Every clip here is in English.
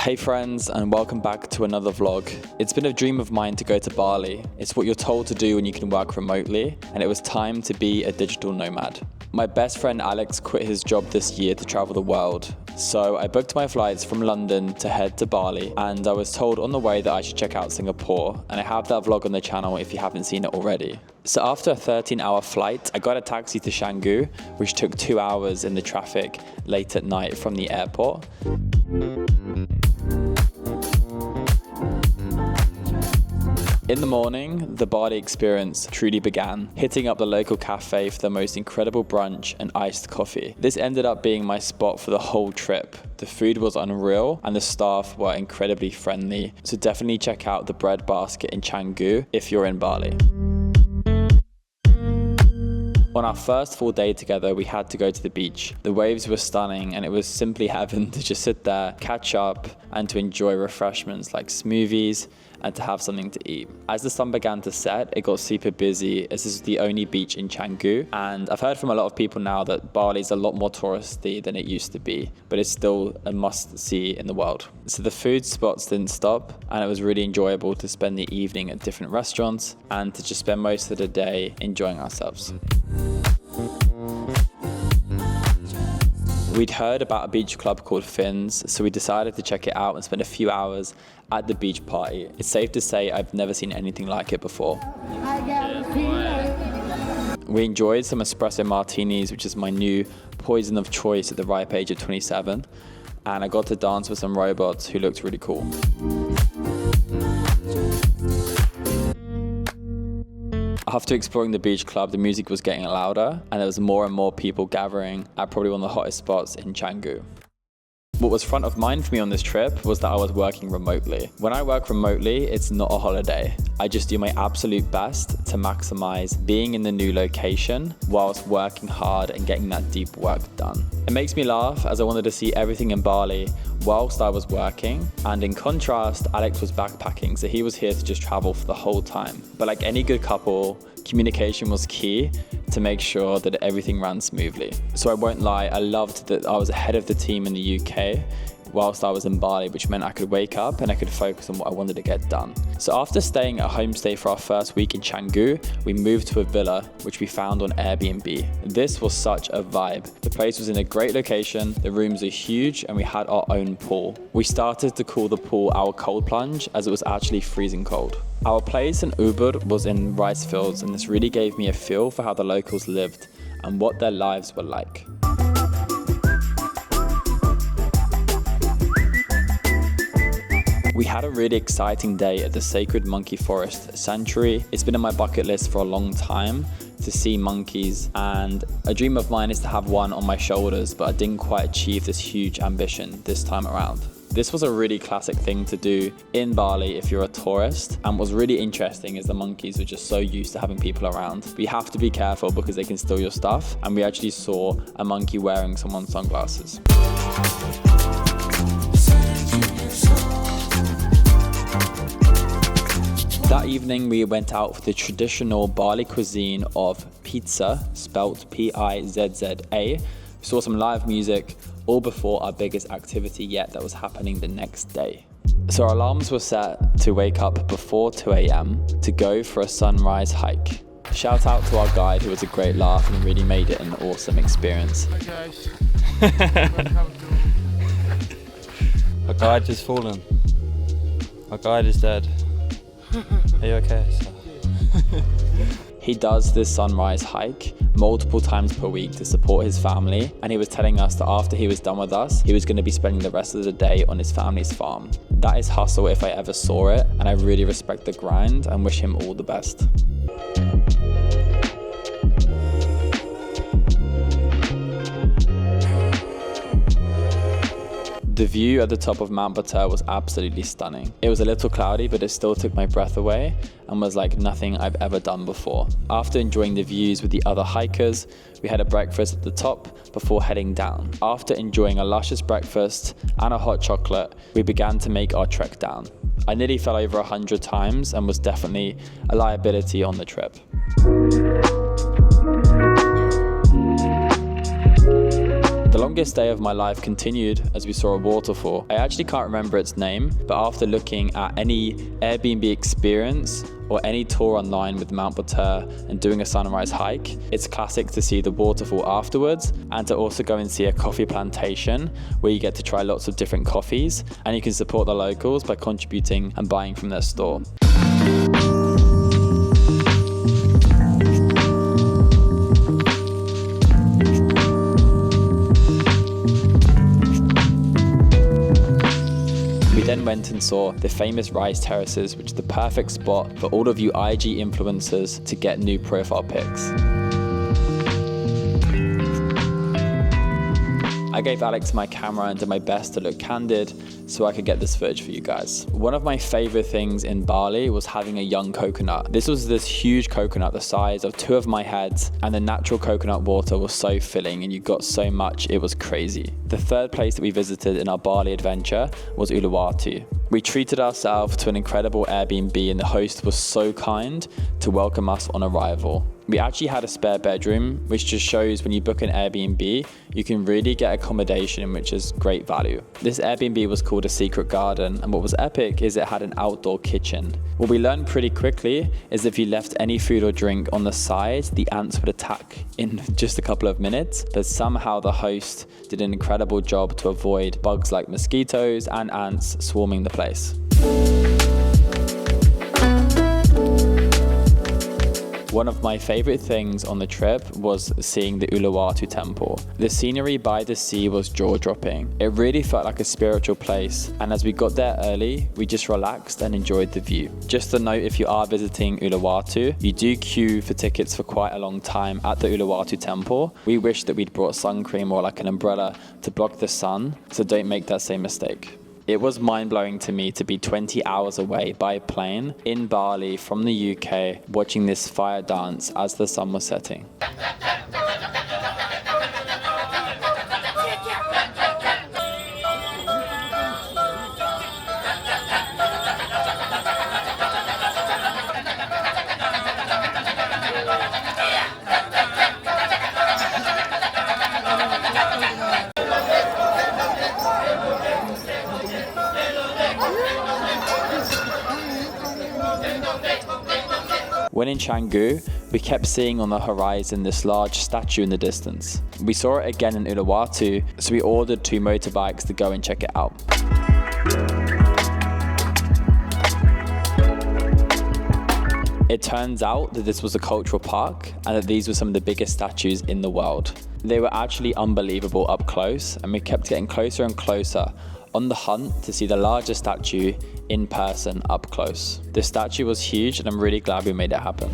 Hey friends, and welcome back to another vlog. It's been a dream of mine to go to Bali. It's what you're told to do when you can work remotely, and it was time to be a digital nomad. My best friend Alex quit his job this year to travel the world. So I booked my flights from London to head to Bali, and I was told on the way that I should check out Singapore, and I have that vlog on the channel if you haven't seen it already. So after a 13-hour flight, I got a taxi to Canggu, which took 2 hours in the traffic late at night from the airport. In the morning, the Bali experience truly began, hitting up the local cafe for the most incredible brunch and iced coffee. This ended up being my spot for the whole trip. The food was unreal and the staff were incredibly friendly, so definitely check out the bread basket in Canggu if you're in Bali. On our first full day together, we had to go to the beach. The waves were stunning and it was simply heaven to just sit there, catch up, and to enjoy refreshments like smoothies and to have something to eat. As the sun began to set, it got super busy as this is the only beach in Canggu. And I've heard from a lot of people now that Bali is a lot more touristy than it used to be, but it's still a must-see in the world. So the food spots didn't stop, and it was really enjoyable to spend the evening at different restaurants and to just spend most of the day enjoying ourselves. We'd heard about a beach club called Fins, so we decided to check it out and spend a few hours at the beach party. It's safe to say I've never seen anything like it before. We enjoyed some espresso martinis, which is my new poison of choice at the ripe age of 27, and I got to dance with some robots who looked really cool. After exploring the beach club, the music was getting louder and there was more and more people gathering at probably one of the hottest spots in Canggu. What was front of mind for me on this trip was that I was working remotely. When I work remotely, it's not a holiday. I just do my absolute best to maximize being in the new location whilst working hard and getting that deep work done. It makes me laugh as I wanted to see everything in Bali whilst I was working, and in contrast, Alex was backpacking, so he was here to just travel for the whole time. But like any good couple, communication was key to make sure that everything ran smoothly. So I won't lie, I loved that I was ahead of the team in the UK whilst I was in Bali, which meant I could wake up and I could focus on what I wanted to get done. So after staying at a homestay for our first week in Canggu, we moved to a villa, which we found on Airbnb. This was such a vibe. The place was in a great location, the rooms are huge, and we had our own pool. We started to call the pool our cold plunge as it was actually freezing cold. Our place in Ubud was in rice fields, and this really gave me a feel for how the locals lived and what their lives were like. We had a really exciting day at the Sacred Monkey Forest Sanctuary. It's been on my bucket list for a long time to see monkeys, and a dream of mine is to have one on my shoulders, but I didn't quite achieve this huge ambition this time around. This was a really classic thing to do in Bali if you're a tourist, and what's really interesting is the monkeys are just so used to having people around. But you have to be careful because they can steal your stuff, and we actually saw a monkey wearing someone's sunglasses. That evening we went out for the traditional Bali cuisine of pizza, spelt P-I-Z-Z-A. We saw some live music, all before our biggest activity yet that was happening the next day. So our alarms were set to wake up before 2 a.m. to go for a sunrise hike. Shout out to our guide, who was a great laugh and really made it an awesome experience. Hi guys. Our guide has fallen. Our guide is dead. Are you okay, sir? He does this sunrise hike multiple times per week to support his family, and he was telling us that after he was done with us, he was going to be spending the rest of the day on his family's farm. That is hustle if I ever saw it, and I really respect the grind and wish him all the best. The view at the top of Mount Batur was absolutely stunning. It was a little cloudy, but it still took my breath away and was like nothing I've ever done before. After enjoying the views with the other hikers, we had a breakfast at the top before heading down. After enjoying a luscious breakfast and a hot chocolate, we began to make our trek down. I nearly fell over 100 times and was definitely a liability on the trip. longest day of my life continued as we saw a waterfall. I actually can't remember its name, but after looking at any Airbnb experience or any tour online with Mount Batur and doing a sunrise hike, it's classic to see the waterfall afterwards and to also go and see a coffee plantation where you get to try lots of different coffees and you can support the locals by contributing and buying from their store. We then went and saw the famous rice terraces, which is the perfect spot for all of you IG influencers to get new profile pics. I gave Alex my camera and did my best to look candid so I could get this footage for you guys. One of my favorite things in Bali was having a young coconut. This was this huge coconut the size of 2 of my heads, and the natural coconut water was so filling and you got so much, it was crazy. The third place that we visited in our Bali adventure was Uluwatu. We treated ourselves to an incredible Airbnb and the host was so kind to welcome us on arrival. We actually had a spare bedroom, which just shows when you book an Airbnb, you can really get accommodation, which is great value. This Airbnb was called a secret garden, and what was epic is it had an outdoor kitchen. What we learned pretty quickly is if you left any food or drink on the side, the ants would attack in just a couple of minutes, but somehow the host did an incredible job to avoid bugs like mosquitoes and ants swarming the place. One of my favorite things on the trip was seeing the Uluwatu Temple. The scenery by the sea was jaw-dropping. It really felt like a spiritual place, and as we got there early, we just relaxed and enjoyed the view. Just a note, if you are visiting Uluwatu, you do queue for tickets for quite a long time at the Uluwatu Temple. We wish that we'd brought sun cream or like an umbrella to block the sun, so don't make that same mistake. It was mind-blowing to me to be 20 hours away by plane in Bali from the UK, watching this fire dance as the sun was setting. When in Canggu, we kept seeing on the horizon this large statue in the distance. We saw it again in Uluwatu, so we ordered 2 motorbikes to go and check it out. It turns out that this was a cultural park and that these were some of the biggest statues in the world. They were actually unbelievable up close, and we kept getting closer and closer on the hunt to see the largest statue in person up close. The statue was huge and I'm really glad we made it happen.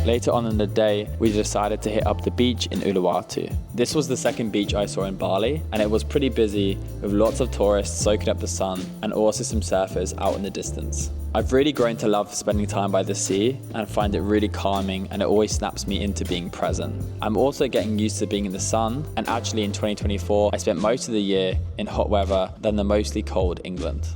Later on in the day, we decided to hit up the beach in Uluwatu. This was the second beach I saw in Bali, and it was pretty busy with lots of tourists soaking up the sun and also some surfers out in the distance. I've really grown to love spending time by the sea and find it really calming, and it always snaps me into being present. I'm also getting used to being in the sun, and actually in 2024, I spent most of the year in hot weather than the mostly cold England.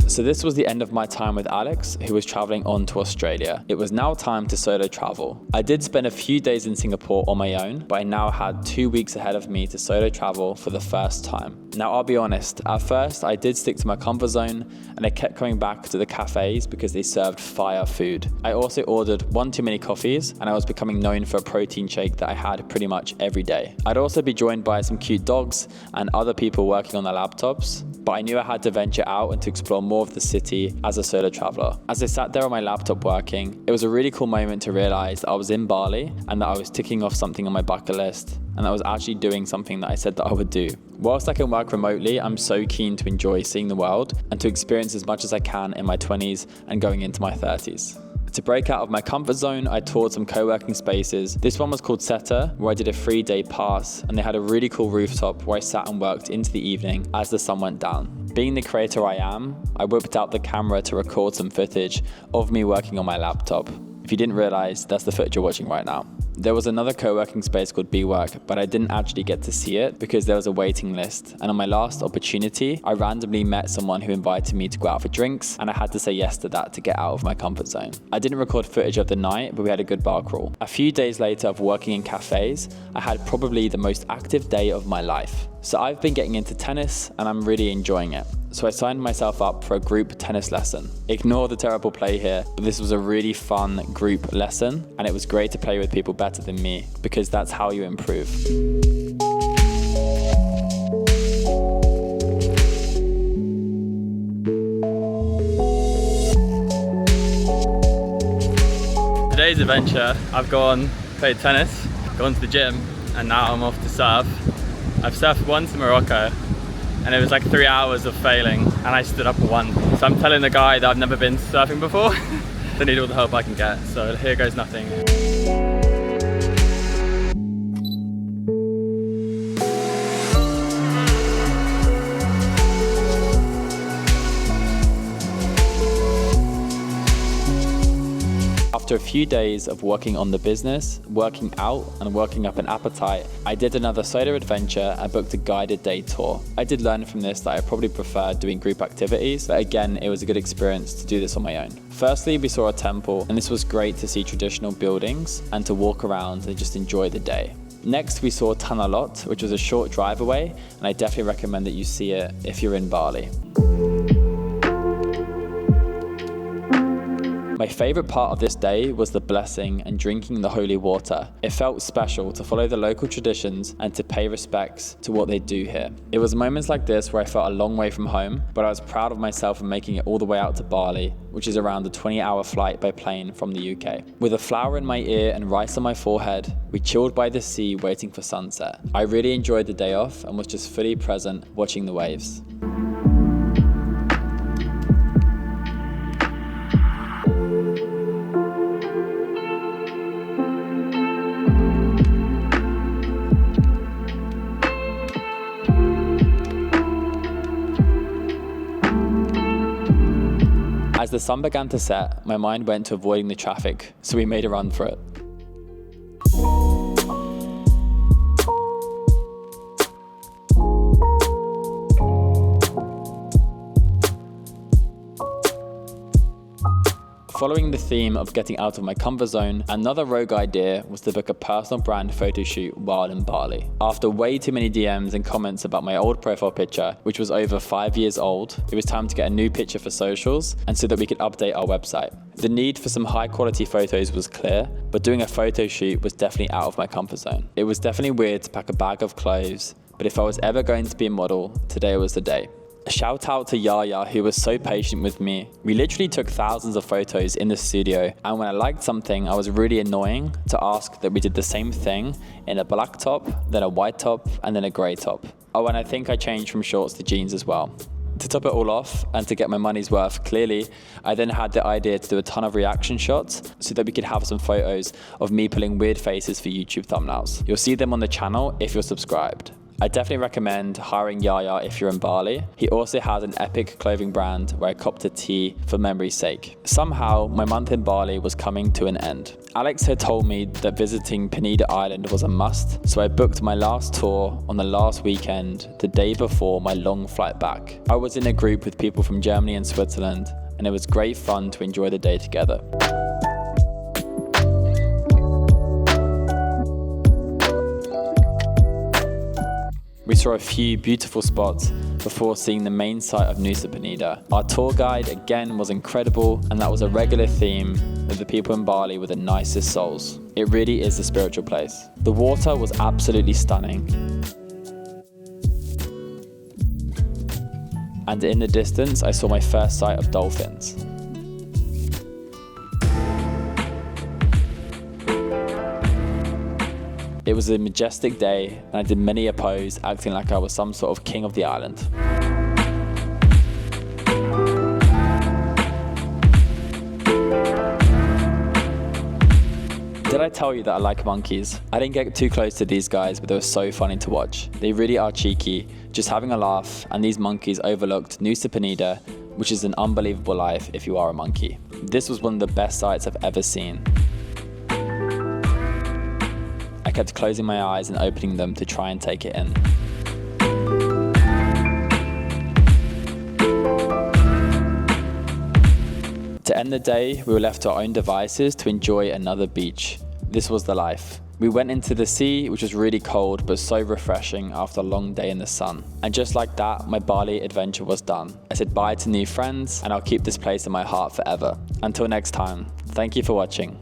So this was the end of my time with Alex, who was traveling on to Australia. It was now time to solo travel. I did spend a few days in Singapore on my own, but I now had 2 weeks ahead of me to solo travel for the first time. Now I'll be honest, at first I did stick to my comfort zone and I kept coming back to the cafes because they served fire food. I also ordered 1 too many coffees, and I was becoming known for a protein shake that I had pretty much every day. I'd also be joined by some cute dogs and other people working on their laptops, but I knew I had to venture out and to explore more of the city as a solo traveler. As I sat there on my laptop working, it was a really cool moment to realize that I was in Bali and that I was ticking off something on my bucket list, and that I was actually doing something that I said that I would do. Whilst I can work remotely, I'm so keen to enjoy seeing the world and to experience as much as I can in my 20s and going into my 30s. To break out of my comfort zone, I toured some co-working spaces. This one was called Seta, where I did a 3-day pass, and they had a really cool rooftop where I sat and worked into the evening as the sun went down. Being the creator I am, I whipped out the camera to record some footage of me working on my laptop. If you didn't realize, that's the footage you're watching right now. There was another co-working space called BeWork, but I didn't actually get to see it because there was a waiting list. And on my last opportunity, I randomly met someone who invited me to go out for drinks, and I had to say yes to that to get out of my comfort zone. I didn't record footage of the night, but we had a good bar crawl. A few days later of working in cafes, I had probably the most active day of my life. So I've been getting into tennis and I'm really enjoying it. So I signed myself up for a group tennis lesson. Ignore the terrible play here, but this was a really fun group lesson and it was great to play with people better than me because that's how you improve. Today's adventure, I've played tennis, gone to the gym, and now I'm off to surf. I've surfed once in Morocco, and it was like 3 hours of failing, and I stood up for one. So I'm telling the guy that I've never been surfing before, I need all the help I can get, so here goes nothing. After a few days of working on the business, working out and working up an appetite, I did another solo adventure and booked a guided day tour. I did learn from this that I probably prefer doing group activities, but again, it was a good experience to do this on my own. Firstly, we saw a temple, and this was great to see traditional buildings and to walk around and just enjoy the day. Next, we saw Tanah Lot, which was a short drive away, and I definitely recommend that you see it if you're in Bali. My favorite part of this day was the blessing and drinking the holy water. It felt special to follow the local traditions and to pay respects to what they do here. It was moments like this where I felt a long way from home, but I was proud of myself for making it all the way out to Bali, which is around a 20-hour flight by plane from the UK. With a flower in my ear and rice on my forehead, we chilled by the sea waiting for sunset. I really enjoyed the day off and was just fully present watching the waves. As the sun began to set, my mind went to avoiding the traffic, so we made a run for it. Following the theme of getting out of my comfort zone, another rogue idea was to book a personal brand photo shoot while in Bali. After way too many DMs and comments about my old profile picture, which was over 5 years old, it was time to get a new picture for socials and so that we could update our website. The need for some high quality photos was clear, but doing a photo shoot was definitely out of my comfort zone. It was definitely weird to pack a bag of clothes, but if I was ever going to be a model, today was the day. A shout out to Yaya, who was so patient with me. We literally took thousands of photos in the studio, and when I liked something, I was really annoying to ask that we did the same thing in a black top, then a white top, and then a grey top. Oh, and I think I changed from shorts to jeans as well. To top it all off, and to get my money's worth, clearly, I then had the idea to do a ton of reaction shots so that we could have some photos of me pulling weird faces for YouTube thumbnails. You'll see them on the channel if you're subscribed. I definitely recommend hiring Yaya if you're in Bali. He also has an epic clothing brand where I copped a tee for memory's sake. Somehow, my month in Bali was coming to an end. Alex had told me that visiting Penida Island was a must, so I booked my last tour on the last weekend, the day before my long flight back. I was in a group with people from Germany and Switzerland, and it was great fun to enjoy the day together. We saw a few beautiful spots before seeing the main site of Nusa Penida. Our tour guide again was incredible, and that was a regular theme that the people in Bali were the nicest souls. It really is a spiritual place. The water was absolutely stunning. And in the distance, I saw my first sight of dolphins. It was a majestic day, and I did many a pose, acting like I was some sort of king of the island. Did I tell you that I like monkeys? I didn't get too close to these guys, but they were so funny to watch. They really are cheeky, just having a laugh, and these monkeys overlooked Nusa Penida, which is an unbelievable life if you are a monkey. This was one of the best sights I've ever seen. I kept closing my eyes and opening them to try and take it in. To end the day, we were left to our own devices to enjoy another beach. This was the life. We went into the sea, which was really cold but so refreshing after a long day in the sun. And just like that, my Bali adventure was done. I said bye to new friends, and I'll keep this place in my heart forever. Until next time, thank you for watching.